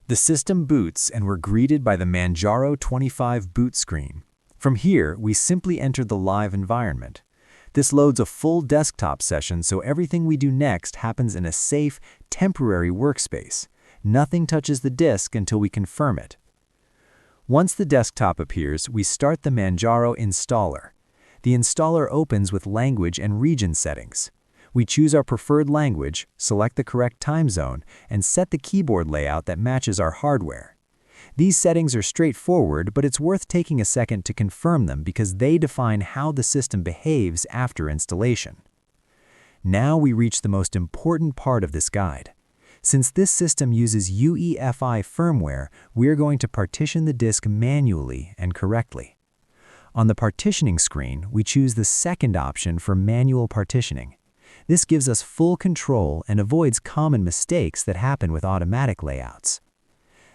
The system boots and we're greeted by the Manjaro 25 boot screen. From here, we simply enter the live environment. This loads a full desktop session, so everything we do next happens in a safe, temporary workspace. Nothing touches the disk until we confirm it. Once the desktop appears, we start the Manjaro installer. The installer opens with language and region settings. We choose our preferred language, select the correct time zone, and set the keyboard layout that matches our hardware. These settings are straightforward, but it's worth taking a second to confirm them because they define how the system behaves after installation. Now we reach the most important part of this guide. Since this system uses UEFI firmware, we're going to partition the disk manually and correctly. On the partitioning screen, we choose the second option for manual partitioning. This gives us full control and avoids common mistakes that happen with automatic layouts.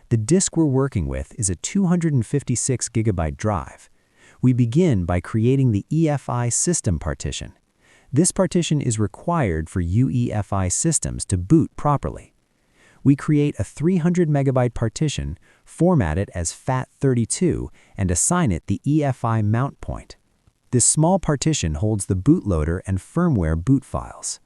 The disk we're working with is a 256 GB drive. We begin by creating the EFI System Partition. This partition is required for UEFI systems to boot properly. We create a 300 MB partition, format it as FAT32, and assign it the EFI mount point. This small partition holds the bootloader and firmware boot files.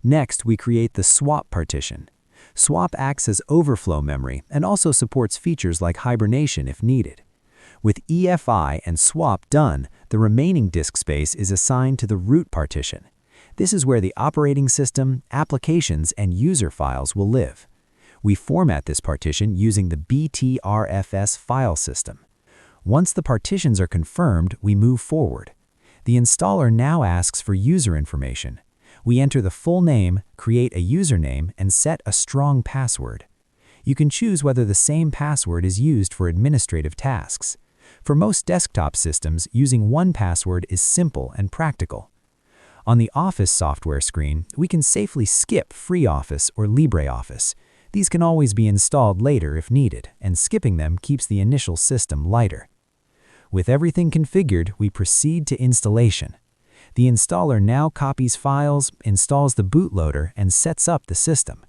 Next, we create the swap partition. Swap acts as overflow memory and also supports features like hibernation if needed. With EFI and swap done, the remaining disk space is assigned to the root partition. This is where the operating system, applications, and user files will live. We format this partition using the Btrfs file system. Once the partitions are confirmed, we move forward. The installer now asks for user information. We enter the full name, create a username, and set a strong password. You can choose whether the same password is used for administrative tasks. For most desktop systems, using one password is simple and practical. On the Office software screen, we can safely skip FreeOffice or LibreOffice. These can always be installed later if needed, and skipping them keeps the initial system lighter. With everything configured, we proceed to installation. The installer now copies files, installs the bootloader, and sets up the system.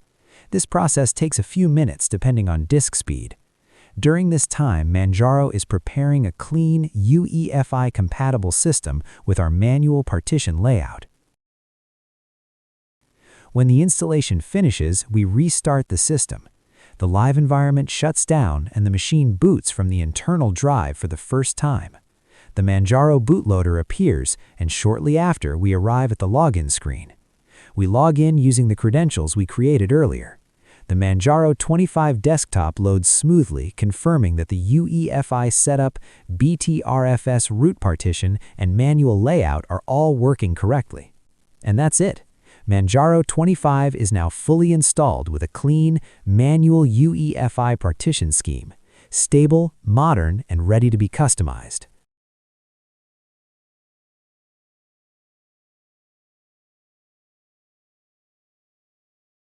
This process takes a few minutes depending on disk speed. During this time, Manjaro is preparing a clean, UEFI-compatible system with our manual partition layout. When the installation finishes, we restart the system. The live environment shuts down and the machine boots from the internal drive for the first time. The Manjaro bootloader appears, and shortly after, we arrive at the login screen. We log in using the credentials we created earlier. The Manjaro 25 desktop loads smoothly, confirming that the UEFI setup, Btrfs root partition, and manual layout are all working correctly. And that's it. Manjaro 25 is now fully installed with a clean, manual UEFI partition scheme, stable, modern, and ready to be customized.